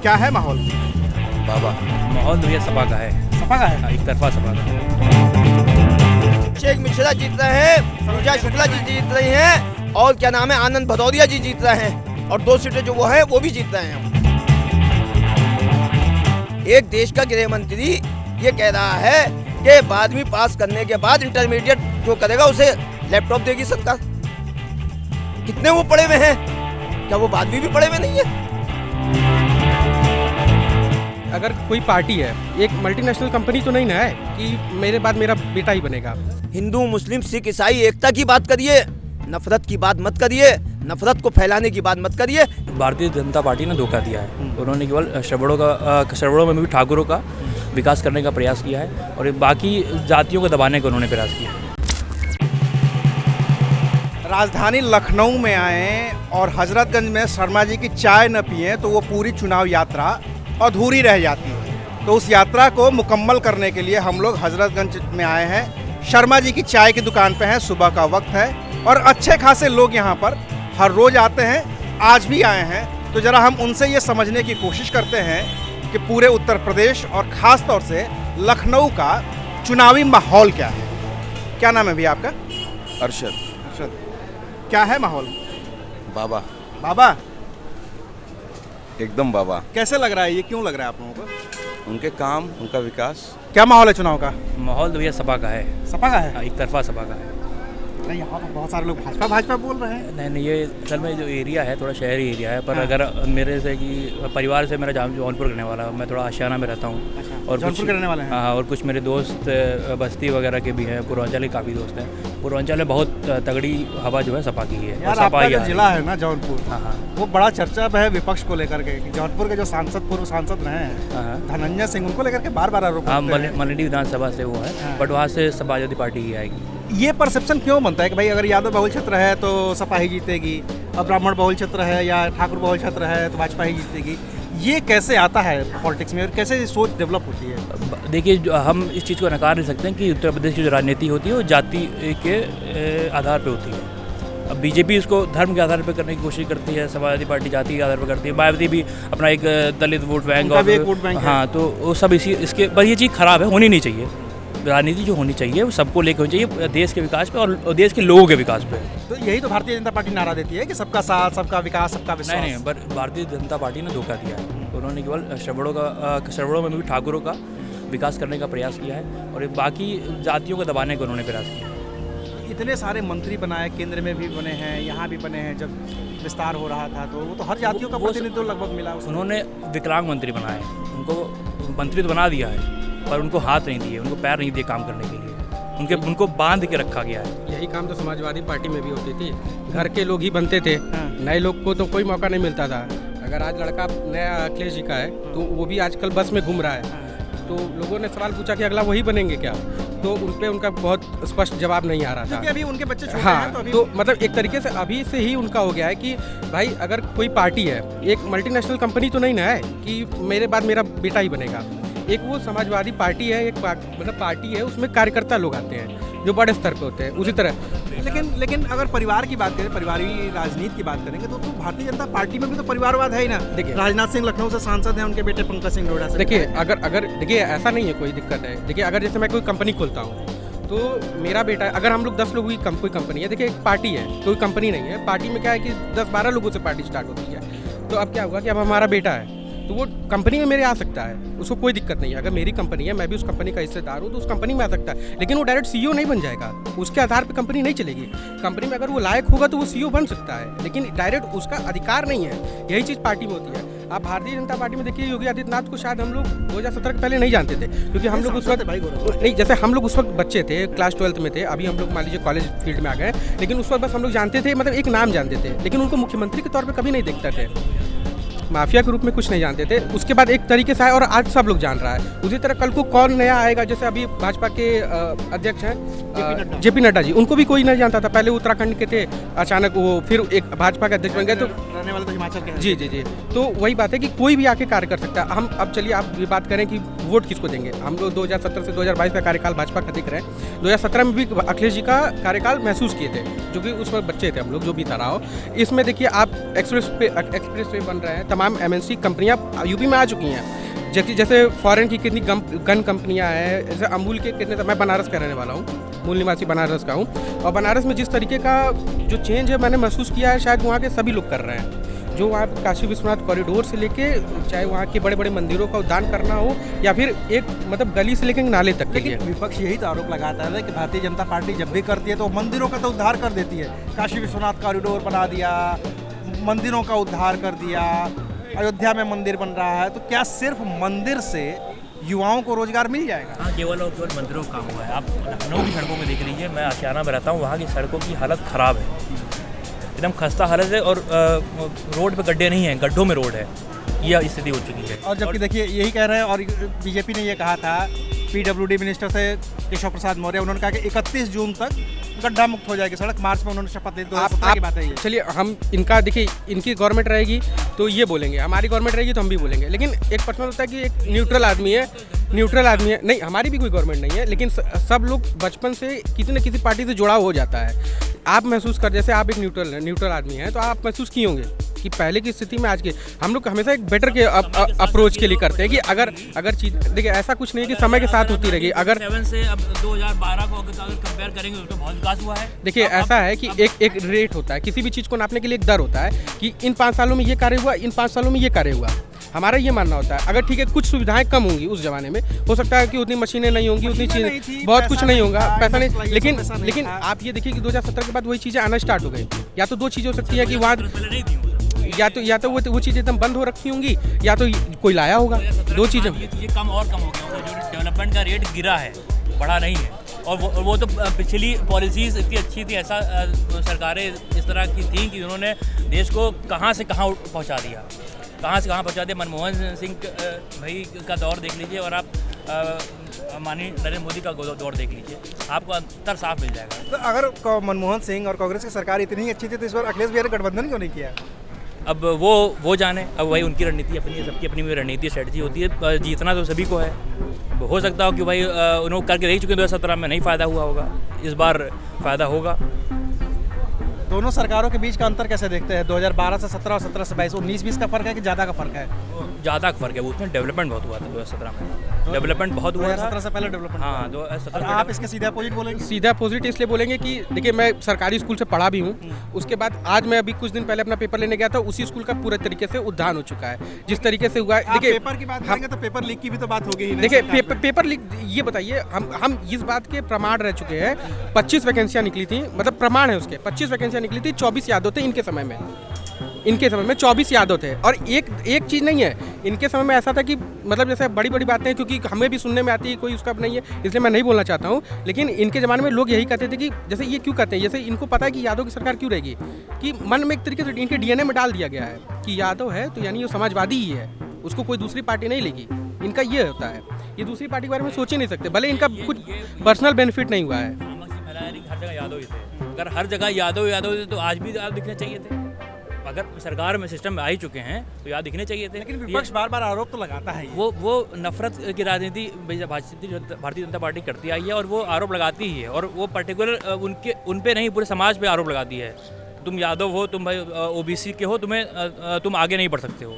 क्या है माहौल? बाबा माहौल तो भैया सपा का है। सपा का है? एक तरफा सपा का। शेख मिश्रा जीत रहे हैं, पूजा शुक्ला जी जीत रही हैं और क्या नाम है आनंद भदौरिया जी जीत रहे हैं और 2 सीटें जो वो है वो भी जीत रहे हैं। एक देश का गृह मंत्री ये कह रहा है कि 12वीं पास करने के बाद इंटरमीडिएट जो करेगा उसे लैपटॉप देगी सरकार। कितने वो पढ़े हुए हैं? क्या वो 12वीं भी पढ़े हुए नहीं है? अगर कोई पार्टी है, एक मल्टीनेशनल कंपनी तो नहीं ना है कि मेरे बाद मेरा बेटा ही बनेगा। हिंदू मुस्लिम सिख ईसाई एकता की बात करिए, नफरत की बात मत करिए, नफरत को फैलाने की बात मत करिए। भारतीय जनता पार्टी ने धोखा दिया है। उन्होंने केवल श्रवणों में भी ठाकुरों का विकास करने का प्रयास किया है और बाकी जातियों को दबाने का उन्होंने प्रयास किया। राजधानी लखनऊ में आए और हजरतगंज में शर्मा जी की चाय न पिए तो वो पूरी चुनाव यात्रा अधूरी रह जाती है। तो उस यात्रा को मुकम्मल करने के लिए हम लोग हजरतगंज में आए हैं। शर्मा जी की चाय की दुकान पे हैं, सुबह का वक्त है और अच्छे खासे लोग यहाँ पर हर रोज आते हैं, आज भी आए हैं। तो ज़रा हम उनसे ये समझने की कोशिश करते हैं कि पूरे उत्तर प्रदेश और ख़ास तौर से लखनऊ का चुनावी माहौल क्या है। क्या नाम है भैया आपका? अरशद। अरशद, क्या है माहौल? बाबा बाबा एकदम बाबा। कैसे लग रहा है, ये क्यों लग रहा है आप लोगों को? उनके काम, उनका विकास। क्या माहौल है चुनाव का? माहौल तो भैया सपा का है। सपा का है? एक तरफा सपा का है। नहीं, यहाँ पर बहुत सारे लोग भाजपा भाजपा बोल रहे हैं। नहीं, ये असल में जो एरिया है थोड़ा शहरी एरिया है, पर अगर मेरे से कि परिवार से मेरा जौनपुर रहने वाला, मैं थोड़ा आशियाना में रहता हूँ। अच्छा, और जौनपुर के रहने वाले हैं? हाँ, और कुछ मेरे दोस्त बस्ती वगैरह के भी हैं, पूर्वांचल के काफ़ी दोस्त हैं। पूर्वांचल में बहुत तगड़ी हवा जो है सपा की है। यार आपका जो जिला है ना जौनपुर, हाँ, वो बड़ा चर्चा में है विपक्ष को लेकर के। जौनपुर के जो सांसद, पूर्व सांसद रहे हैं धनंजय सिंह, उनको लेकर के बार-बार आरोप लगते हैं। मल्टी विधानसभा से वो है, बट वहाँ से समाजवादी पार्टी ही आएगी। ये परसेप्शन क्यों बनता है कि भाई अगर यादव बहुल क्षेत्र है तो सपा ही जीतेगी, और ब्राह्मण बहुल क्षेत्र है या ठाकुर बहुल क्षेत्र है तो भाजपा ही जीतेगी? ये कैसे आता है पॉलिटिक्स में और कैसे ये सोच डेवलप होती है? देखिए, हम इस चीज़ को नकार नहीं सकते हैं कि उत्तर प्रदेश की जो राजनीति होती है वो जाति के आधार पे होती है। अब बीजेपी इसको धर्म के आधार पे करने की कोशिश करती है, समाजवादी पार्टी जाति के आधार पर करती है, मायावती भी अपना एक दलित वोट बैंक और हाँ, तो वो सब इसके पर ये चीज़ खराब है, होनी नहीं चाहिए। राजनीति जो होनी चाहिए वो सबको लेकर होनी चाहिए, देश के विकास पे और देश के लोगों के विकास पे। तो यही तो भारतीय जनता पार्टी नारा देती है कि सबका साथ, सबका विकास, सबका विश्वास। नहीं, पर भारतीय जनता पार्टी ने धोखा दिया है। उन्होंने केवल श्रवणों में भी ठाकुरों का विकास करने का प्रयास किया है और बाकी जातियों को दबाने का उन्होंने प्रयास किया। इतने सारे मंत्री बनाए, केंद्र में भी बने हैं, यहाँ भी बने हैं। जब विस्तार हो रहा था तो वो तो हर जातियों का प्रतिनिधित्व लगभग मिला। उन्होंने विकलांग मंत्री बनाए, उनको मंत्री तो बना दिया है पर उनको हाथ नहीं दिए, उनको पैर नहीं दिए काम करने के लिए, उनको बांध के रखा गया है। यही काम तो समाजवादी पार्टी में भी होती थी। घर के लोग ही बनते थे, नए लोग को तो कोई मौका नहीं मिलता था। अगर आज लड़का नया अखिलेश जी का है तो वो भी आजकल बस में घूम रहा है, तो लोगों ने सवाल पूछा कि अगला वही बनेंगे क्या, तो उन पर उनका बहुत स्पष्ट जवाब नहीं आ रहा था। अभी उनके बच्चे छोटे हैं, हाँ, तो मतलब एक तरीके से अभी से ही उनका हो गया है कि भाई अगर कोई पार्टी है, एक मल्टीनेशनल कंपनी तो नहीं ना है कि मेरे बाद मेरा बेटा ही बनेगा। एक वो समाजवादी पार्टी है, एक मतलब पार्टी है, उसमें कार्यकर्ता लोग आते हैं जो बड़े स्तर पे होते हैं। उसी तरह लेकिन अगर परिवार की बात करें, परिवारी राजनीति की बात करेंगे तो भारतीय जनता पार्टी में भी तो परिवारवाद है ही ना। देखिए, राजनाथ सिंह लखनऊ से सांसद हैं, उनके बेटे पंकज सिंह नोएडा से। देखिए, अगर देखिए ऐसा नहीं है, कोई दिक्कत है। देखिए, अगर जैसे मैं कोई कंपनी खोलता हूँ तो मेरा बेटा, अगर हम लोग 10 लोगों की कोई कंपनी है, देखिए एक पार्टी है, कोई कंपनी नहीं है। पार्टी में क्या है कि 10-12 लोगों से पार्टी स्टार्ट होती है। तो अब क्या हुआ कि अब हमारा बेटा है तो वो कंपनी में मेरे आ सकता है, उसको कोई दिक्कत नहीं है। अगर मेरी कंपनी है, मैं भी उस कंपनी का हिस्सेदार हूँ, तो उस कंपनी में आ सकता है। लेकिन वो डायरेक्ट सीईओ नहीं बन जाएगा, उसके आधार पे कंपनी नहीं चलेगी। कंपनी में अगर वो लायक होगा तो वो सीईओ बन सकता है, लेकिन डायरेक्ट उसका अधिकार नहीं है। यही चीज़ पार्टी में होती है। आप भारतीय जनता पार्टी में देखिए, योगी आदित्यनाथ को शायद हम लोग 2017 के पहले नहीं जानते थे, क्योंकि हम लोग उस वक्त नहीं, जैसे हम लोग उस वक्त बच्चे थे, क्लास 12th में थे। अभी हम लोग मान लीजिए कॉलेज फील्ड में आ गए, लेकिन उस वक्त बस हम लोग जानते थे, मतलब एक नाम जानते थे, लेकिन उनको मुख्यमंत्री के तौर पर कभी नहीं देखते थे, माफिया के रूप में कुछ नहीं जानते थे। उसके बाद एक तरीके से आए और आज सब लोग जान रहा है। उसी तरह कल को कौन नया आएगा, जैसे अभी भाजपा के अध्यक्ष हैं जेपी नड्डा जी, उनको भी कोई नहीं जानता था। पहले उत्तराखंड के थे, अचानक वो फिर एक भाजपा के अध्यक्ष बन गए। तो रहने वाले तो हिमाचल के हैं। जी, तो वही बात है कि कोई भी आके कार्य कर सकता है। हम अब चलिए आप ये बात करें कि वोट किसको देंगे। हम लोग 2017 से 2022 का कार्यकाल भाजपा का देख रहे हैं। 2017 में भी अखिलेश जी का कार्यकाल महसूस किए थे, जो कि उस वक्त बच्चे थे हम लोग, जो भी था रहा हो। इसमें देखिए आप एक्सप्रेस वे बन रहे हैं, तमाम MNC कंपनियाँ यूपी में आ चुकी हैं। जैसे फॉरेन की कितनी गन कंपनियां हैं, जैसे अमूल के कितने, मैं बनारस का रहने वाला हूँ, मूल निवासी बनारस का हूँ, और बनारस में जिस तरीके का जो चेंज है मैंने महसूस किया है, शायद वहाँ के सभी लोग कर रहे हैं। जो वहाँ पे काशी विश्वनाथ कॉरिडोर से लेके, चाहे वहाँ के बड़े बड़े मंदिरों का उद्धार करना हो, या फिर एक मतलब गली से लेके नाले तक के लिए। लेकिन विपक्ष यही तो आरोप लगाता है कि भारतीय जनता पार्टी जब भी करती है तो मंदिरों का तो उद्धार कर देती है। काशी विश्वनाथ कॉरिडोर बना दिया, मंदिरों का उद्धार कर दिया, अयोध्या में मंदिर बन रहा है, तो क्या सिर्फ मंदिर से युवाओं को रोजगार मिल जाएगा? हाँ, केवल और केवल मंदिरों का काम हुआ है। आप लखनऊ की सड़कों में देख लीजिए, मैं आशियाना में रहता हूँ, वहाँ की सड़कों की हालत ख़राब है, एकदम खस्ता हालत है, और रोड पे गड्ढे नहीं हैं, गड्ढों में रोड है, यह स्थिति हो चुकी है। और जबकि देखिए यही कह रहे हैं, और बीजेपी ने ये कहा था, PWD मिनिस्टर से केशव प्रसाद मौर्य, उन्होंने कहा कि 31 जून तक गड्ढा मुक्त हो जाएगी सड़क। मार्च में उन्होंने शपथ ली, 2017 की बात है ये। चलिए, हम इनका देखिए, इनकी गवर्नमेंट रहेगी तो ये बोलेंगे, हमारी गवर्नमेंट रहेगी तो हम भी बोलेंगे। लेकिन एक पर्सनल होता है कि एक न्यूट्रल आदमी है, नहीं, हमारी भी कोई गवर्नमेंट नहीं है, लेकिन सब लोग बचपन से किसी न किसी पार्टी से जुड़ाव हो जाता है। आप महसूस कर, जैसे आप एक न्यूट्रल आदमी हैं, तो आप महसूस किए होंगे कि पहले की स्थिति में आज के हम लोग हमेशा एक बेटर के अप्रोच के लिए करते हैं कि अगर चीज़ देखिए, ऐसा कुछ नहीं है कि समय के साथ होती रहेगी। अगर 7 से अब 2012 को अगर कंपेयर करेंगे तो बहुत विकास हुआ है। देखिए, ऐसा है कि एक रेट होता है, किसी भी चीज़ को नापने के लिए एक दर होता है कि इन 5 सालों में ये कार्य हुआ, इन 5 सालों में ये कार्य हुआ। हमारा ये मानना होता है, अगर ठीक है कुछ सुविधाएं कम होंगी उस जमाने में, हो सकता है कि उतनी मशीनें नहीं होंगी, उतनी चीज़ें, बहुत कुछ नहीं होगा, पैसा नहीं, लेकिन आप ये देखिए कि 2017 के बाद वही चीज़ें आना स्टार्ट हो गई। या तो दो चीज़ हो सकती है कि वहाँ या तो वो चीज़ें एकदम बंद हो रखी होंगी, या तो कोई लाया होगा, दो चीज़ें। ये कम और कम हो गया होगा, जो डेवलपमेंट का रेट गिरा है, बढ़ा नहीं है। और वो तो पिछली पॉलिसीज़ इतनी अच्छी थी, ऐसा सरकारें इस तरह की थी कि उन्होंने देश को कहाँ से कहाँ पहुँचा दिया, मनमोहन सिंह भाई का दौर देख लीजिए, और आप माननीय नरेंद्र मोदी का दौर देख लीजिए, आपको अंतर साफ मिल जाएगा। तो अगर मनमोहन सिंह और कांग्रेस की सरकार इतनी ही अच्छी थी तो इस बार अखिलेश बिहारी गठबंधन क्यों नहीं किया? अब वो जाने, अब वही उनकी रणनीति अपनी है, सबकी अपनी रणनीति स्ट्रेटजी होती है। जीतना तो सभी को है, हो सकता हो कि भाई उन्होंने करके देख चुके हैं, 2017 में नहीं फ़ायदा हुआ होगा, इस बार फ़ायदा होगा। दोनों सरकारों के बीच का अंतर कैसे देखते हैं? 2012 से 17 और 17 से 22, 19-20 का फर्क है कि ज़्यादा का फर्क है? ज़्यादा का फर्क है, उसमें डेवलपमेंट बहुत हुआ था 2017 में, डेवलपमेंट बहुत हुआ था। 2017 से पहले डेवलपमेंट। हाँ, 2017। आप इसके सीधा अपोजिट बोलेंगे? सीधा अपोजिट इसलिए बोलेंगे कि देखिए, मैं सरकारी स्कूल से पढ़ा भी हूँ, उसके बाद आज मैं अभी कुछ दिन पहले अपना पेपर लेने गया था, उसी स्कूल का पूरे तरीके से उद्धार हो चुका है, जिस तरीके से हुआ है। देखिए, पेपर की बात करेंगे तो पेपर लीक की भी तो बात होगी ही। देखिए, पेपर लीक, ये बताइए, हम इस बात के प्रमाण रह चुके हैं। 25 वैकेंसियाँ निकली थी, मतलब प्रमाण है उसके, 25 वैकेंसियाँ निकली थी, 24 यादव थे इनके समय में 24 यादव थे। और एक चीज़ नहीं है, इनके समय में ऐसा था कि मतलब जैसे बड़ी बड़ी बातें, क्योंकि हमें भी सुनने में आती है, कोई उसका नहीं है, इसलिए मैं नहीं बोलना चाहता हूँ, लेकिन इनके ज़माने में लोग यही कहते थे कि जैसे ये क्यों कहते हैं, जैसे इनको पता है कि यादव की सरकार क्यों रहेगी, कि मन में एक तरीके से इनके DNA में डाल दिया गया है कि यादव है तो यानी ये समाजवादी ही है, उसको कोई दूसरी पार्टी नहीं लेगी। इनका ये होता है, ये दूसरी पार्टी के बारे में सोच ही नहीं सकते, भले इनका कुछ पर्सनल बेनिफिट नहीं हुआ है। हर जगह यादव ही थे, अगर हर जगह यादव थे तो आज भी यादव दिखने चाहिए थे। अगर सरकार में सिस्टम में आ ही चुके हैं तो याद दिखने चाहिए थे। लेकिन विपक्ष बार बार आरोप तो लगाता है। वो नफरत की राजनीति भारतीय जनता पार्टी करती आई है, और वो आरोप लगाती ही है, और वो पर्टिकुलर उन पे नहीं, पूरे समाज पे आरोप लगाती है। तुम यादव हो, तुम भाई OBC के हो, तुम आगे नहीं बढ़ सकते हो।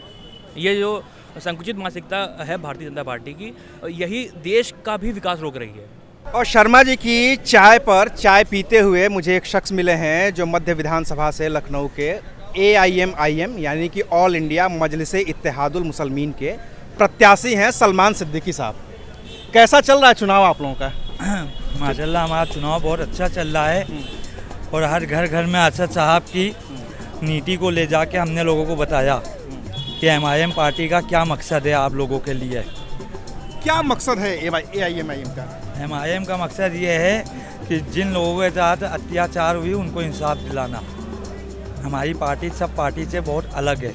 ये जो संकुचित मानसिकता है भारतीय जनता पार्टी की, यही देश का भी विकास रोक रही है। और शर्मा जी की चाय पर चाय पीते हुए मुझे एक शख्स मिले हैं जो मध्य विधानसभा से लखनऊ के AIM यानी कि ऑल इंडिया मजलिस इत्तेहादुल मुसलमीन के प्रत्याशी हैं, सलमान सिद्दीकी साहब। कैसा चल रहा है चुनाव आप लोगों का? माशाल्लाह, हमारा चुनाव बहुत अच्छा चल रहा है, और हर घर घर में असद साहब की नीति को ले जाके हमने लोगों को बताया कि MIM पार्टी का क्या मकसद है आप लोगों के लिए। क्या मकसद है AIM का? MIM का मकसद ये है कि जिन लोगों के साथ अत्याचार हुई उनको इंसाफ दिलाना। हमारी पार्टी सब पार्टी से बहुत अलग है,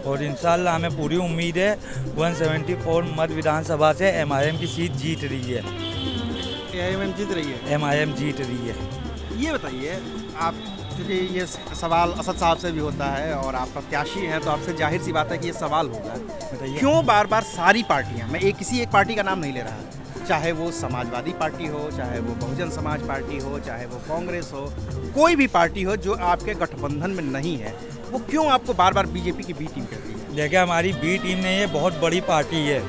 और इंशाल्लाह हमें पूरी उम्मीद है 174 मध्य विधानसभा से MIM की सीट जीत रही है। AIM जीत रही है? MIM जीत रही है। ये बताइए, आप क्योंकि ये सवाल असद साहब से भी होता है और आप प्रत्याशी हैं तो आपसे जाहिर सी बात है कि ये सवाल होगा, क्यों बार बार सारी पार्टियां, मैं किसी एक पार्टी का नाम नहीं ले रहा, चाहे वो समाजवादी पार्टी हो, चाहे वो बहुजन समाज पार्टी हो, चाहे वो कांग्रेस हो, कोई भी पार्टी हो जो आपके गठबंधन में नहीं है, वो क्यों आपको बार बार बीजेपी की बी टीम कहती है? देखिए हमारी बी टीम ने ये बहुत बड़ी पार्टी है,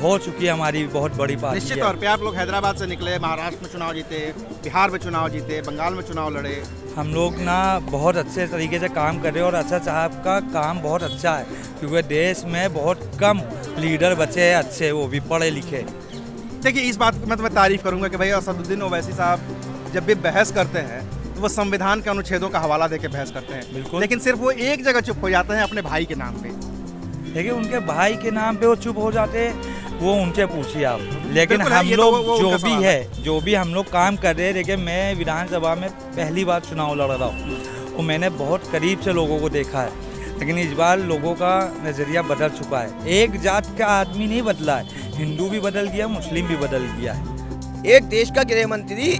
हो चुकी है हमारी बहुत बड़ी पार्टी निश्चित है। तौर पे आप लोग हैदराबाद से निकले, महाराष्ट्र में चुनाव जीते, बिहार में चुनाव जीते, बंगाल में चुनाव लड़े। हम लोग ना बहुत अच्छे तरीके से काम कर रहे हैं और असद साहब का काम बहुत अच्छा है, क्योंकि देश में बहुत कम लीडर बचे हैं अच्छे, वो भी पढ़े लिखे। देखिए इस बात में तो मैं तारीफ करूंगा कि भाई असदुद्दीन ओवैसी साहब जब भी बहस करते हैं तो वो संविधान के अनुच्छेदों का हवाला देके बहस करते हैं, बिल्कुल। लेकिन सिर्फ वो एक जगह चुप हो जाते हैं अपने भाई के नाम पे। देखिए उनके भाई के नाम पे वो चुप हो जाते हैं, वो उनसे पूछिए आप। लेकिन बिल्कुल, हम ये तो लोग वो जो उनका भी सवाल है, जो भी हम लोग काम कर रहे हैं, देखिए मैं विधानसभा में पहली बार चुनाव लड़ रहा हूँ और मैंने बहुत करीब से लोगों को देखा है, लेकिन इस बार लोगों का नज़रिया बदल चुका है। एक जात का आदमी नहीं बदला है, हिंदू भी बदल गया, मुस्लिम भी बदल गया है। एक देश का गृह मंत्री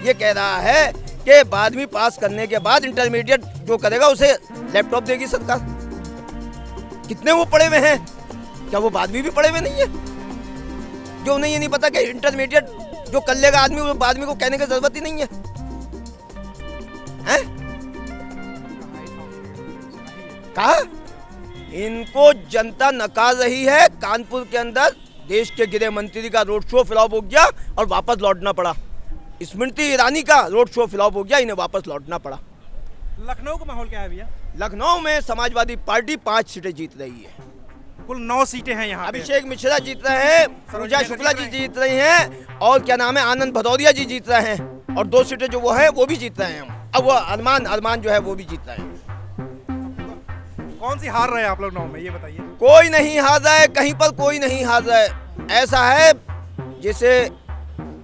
ये कह रहा है कि 12वीं पास करने के बाद इंटरमीडिएट जो करेगा उसे लैपटॉप देगी सरकार। कितने वो पढ़े हुए हैं? क्या वो 12वीं भी पढ़े हुए नहीं है? जो उन्हें ये नहीं पता कि इंटरमीडिएट जो कर लेगा आदमी, वो 12वीं को कहने की जरूरत ही नहीं है, हैं? कहा इनको जनता नकार रही है। कानपुर के अंदर देश के गृह मंत्री का रोड शो फ्लॉप हो गया और वापस लौटना पड़ा। स्मृति ईरानी का रोड शो फ्लॉप हो गया, इन्हें वापस लौटना पड़ा। लखनऊ का माहौल क्या है भैया? लखनऊ में समाजवादी पार्टी 5 सीटें जीत रही है। कुल 9 सीटें हैं यहाँ पे। अभिषेक मिश्रा जीत रहे हैं, पूजा शुक्ला जी जीत रही हैं और क्या नाम है आनंद भदौरिया जी जीत रहे हैं, और 2 सीटें जो वो है वो भी जीत रहे हैं। अब वो अरमान जो है वो भी जीत रहे हैं। कौन सी हार रहे हैं आप लोग 9 में, ये बताइए। कोई नहीं हार रहा है, कहीं पर कोई नहीं हार रहा है। ऐसा है जैसे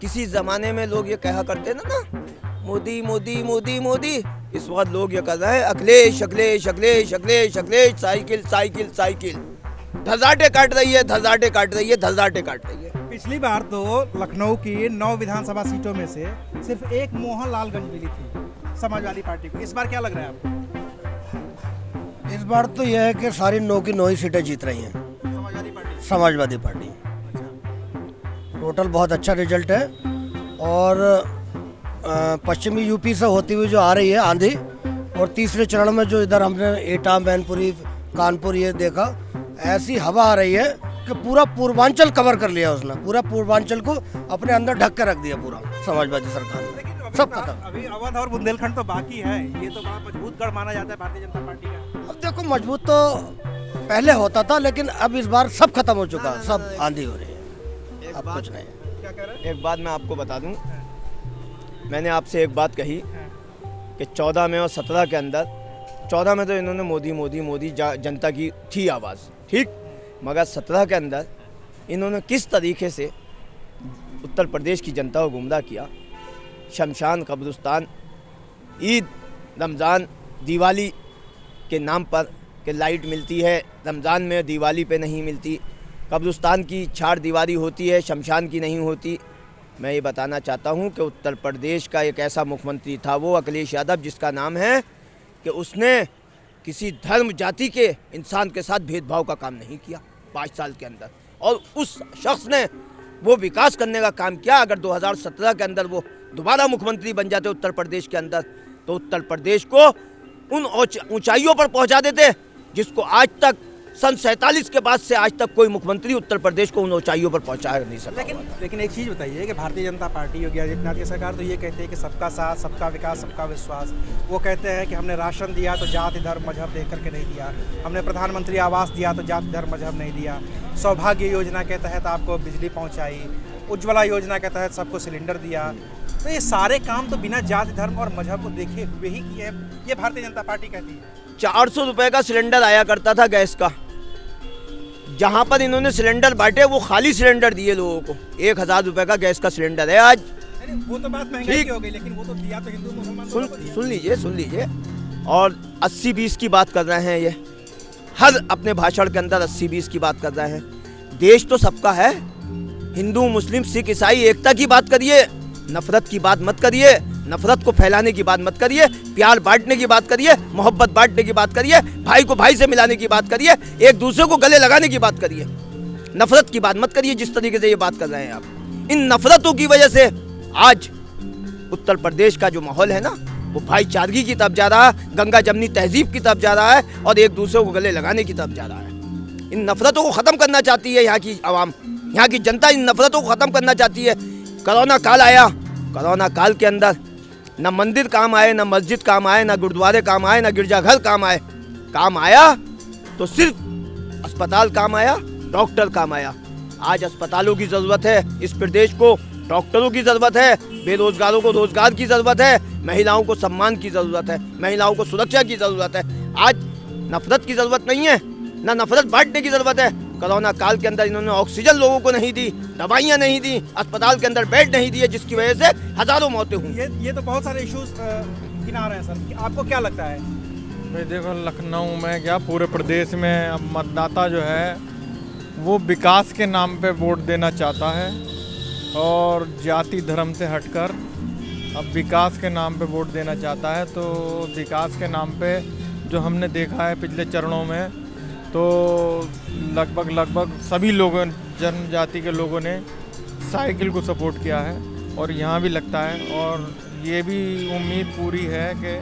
किसी जमाने में लोग ये कहा करते ना मोदी मोदी मोदी मोदी, इस वक्त लोग ये कर रहे हैं Akhilesh Akhilesh Akhilesh Akhilesh Akhilesh, cycle cycle cycle, धर्राटे काट रही है, धर्राटे काट रही है, धर्राटे काट रही है। पिछली बार तो लखनऊ की 9 विधानसभा सीटों में से सिर्फ एक मोहनलालगंज मिली थी समाजवादी पार्टी को। इस बार क्या लग रहा है आपको? इस बार तो यह है कि सारी 9 की 9 ही सीटें जीत रही हैं समाजवादी पार्टी। टोटल बहुत अच्छा रिजल्ट है और पश्चिमी यूपी से होती हुई जो आ रही है आंधी, और तीसरे चरण में जो इधर हमने एटा, मैनपुरी, कानपुर ये देखा, ऐसी हवा आ रही है कि पूरा पूर्वांचल कवर कर लिया उसने, पूरा पूर्वांचल को अपने अंदर ढक के रख दिया पूरा समाजवादी सरकार ने, सब खत्म। अभी अवध और बुंदेलखंड तो बाकी है, ये तो बड़ा मजबूत गढ़ माना जाता है भारतीय जनता पार्टी का। अब देखो मजबूत तो पहले होता था, लेकिन अब इस बार सब खत्म हो चुका, सब आंधी हो रही है, अब कुछ नहीं। क्या कह रहे हैं? एक बात मैं आपको बता दूं, मैंने आपसे एक बात कही कि 14 में और 17 के अंदर, 14 में तो इन्होंने मोदी मोदी मोदी जनता की थी आवाज़, ठीक, मगर 17 के अंदर इन्होंने किस तरीके से उत्तर प्रदेश की जनता को गुमराह किया। शमशान, कब्रिस्तान, ईद, रमज़ान, दिवाली के नाम पर कि लाइट मिलती है, रमज़ान में दिवाली पे नहीं मिलती, कब्रिस्तान की चार दीवारी होती है, शमशान की नहीं होती। मैं ये बताना चाहता हूँ कि उत्तर प्रदेश का एक ऐसा मुख्यमंत्री था वो अखिलेश यादव, जिसका नाम है कि उसने किसी धर्म जाति के इंसान के साथ भेदभाव का काम नहीं किया 5 साल के अंदर, और उस शख्स ने वो विकास करने का काम किया। अगर 2017 के अंदर वो दोबारा मुख्यमंत्री बन जाते उत्तर प्रदेश के अंदर, तो उत्तर प्रदेश को उन ऊंचाइयों पर पहुंचा देते जिसको आज तक सन 47 के बाद से आज तक कोई मुख्यमंत्री उत्तर प्रदेश को उन ऊंचाइयों पर पहुंचा नहीं सका। लेकिन एक चीज़ बताइए कि भारतीय जनता पार्टी, योगी आदित्यनाथ की सरकार तो ये कहते हैं कि सबका साथ, सबका विकास, सबका विश्वास। वो कहते हैं कि हमने राशन दिया तो जाति धर्म मजहब देख करके नहीं दिया, हमने प्रधानमंत्री आवास दिया तो जाति धर्म मजहब नहीं दिया, सौभाग्य योजना के तहत आपको बिजली पहुँचाई, उज्ज्वला योजना के तहत सबको सिलेंडर दिया। तो ये सारे काम तो बिना जाति धर्म और मजहब को देखे हुए ही किए हैं, ये भारतीय जनता पार्टी कहती है। 400 रुपये का सिलेंडर आया करता था गैस का, जहाँ पर इन्होंने सिलेंडर बांटे वो खाली सिलेंडर दिए लोगों को। 1000 रुपये का गैस का सिलेंडर है आज। वो तो बात महंगाई की हो गई, लेकिन वो तो दिया तो हिंदू मुसलमान सुन लीजिए। और 80-20 की बात कर रहे हैं, ये हर अपने भाषण के अंदर 80-20 की बात कर रहे हैं। देश तो सबका है, हिंदू मुस्लिम सिख ईसाई एकता की बात करिए, नफरत की बात मत करिए। नफरत को फैलाने की बात मत करिए, प्यार बांटने की बात करिए, मोहब्बत बांटने की बात करिए, भाई को भाई से मिलाने की बात करिए, एक दूसरे को गले लगाने की बात करिए। नफरत की बात मत करिए जिस तरीके से ये बात कर रहे हैं आप। इन नफरतों की वजह से आज उत्तर प्रदेश का जो माहौल है ना, वो भाईचारगी की तरफ जा रहा है, गंगा जमनी तहजीब की तरफ जा रहा है और एक दूसरे को गले लगाने की तरफ जा रहा है। इन नफरतों को ख़त्म करना चाहती है यहाँ की आवाम, यहाँ की जनता इन नफरतों को ख़त्म करना चाहती है। कोरोना काल आया, कोरोना काल के अंदर न मंदिर काम आए, न मस्जिद काम आए, न गुरुद्वारे काम आए, न गिरजाघर काम आए। काम आया तो सिर्फ अस्पताल काम आया, डॉक्टर काम आया। आज अस्पतालों की ज़रूरत है इस प्रदेश को, डॉक्टरों की ज़रूरत है, बेरोजगारों को रोजगार की ज़रूरत है, महिलाओं को सम्मान की ज़रूरत है, महिलाओं को सुरक्षा की ज़रूरत है। आज नफरत की ज़रूरत नहीं है, ना नफरत बांटने की ज़रूरत है। कोरोना काल के अंदर इन्होंने ऑक्सीजन लोगों को नहीं दी, दवाइयाँ नहीं दी, अस्पताल के अंदर बेड नहीं दिए, जिसकी वजह से हज़ारों मौतें हुई। ये तो बहुत सारे इश्यूज गिना रहे हैं सर, आपको क्या लगता है? भाई देखो, लखनऊ में क्या पूरे प्रदेश में अब मतदाता जो है वो विकास के नाम पे वोट देना चाहता है और जाति धर्म से हटकर अब विकास के नाम पे वोट देना चाहता है। तो विकास के नाम पे जो हमने देखा है पिछले चरणों में, तो लगभग सभी लोगों, जनजाति के लोगों ने साइकिल को सपोर्ट किया है और यहाँ भी लगता है। और ये भी उम्मीद पूरी है कि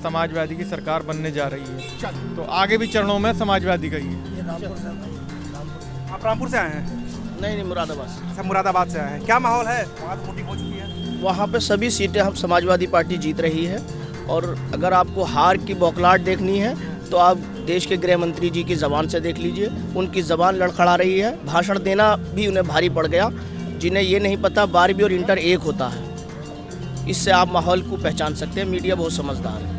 समाजवादी की सरकार बनने जा रही है, तो आगे भी चरणों में समाजवादी का ही है। आप रामपुर से आए हैं? नहीं, मुरादाबाद। अच्छा, मुरादाबाद से आए हैं। क्या माहौल है? वहाँ वोटिंग हो चुकी है, वहाँ पे सभी सीटें हम समाजवादी पार्टी जीत रही है। और अगर आपको हार की बौखलाहट देखनी है तो आप देश के गृह मंत्री जी की ज़बान से देख लीजिए, उनकी ज़बान लड़खड़ा रही है, भाषण देना भी उन्हें भारी पड़ गया। जिन्हें ये नहीं पता 12वीं और इंटर एक होता है, इससे आप माहौल को पहचान सकते हैं। मीडिया बहुत समझदार है।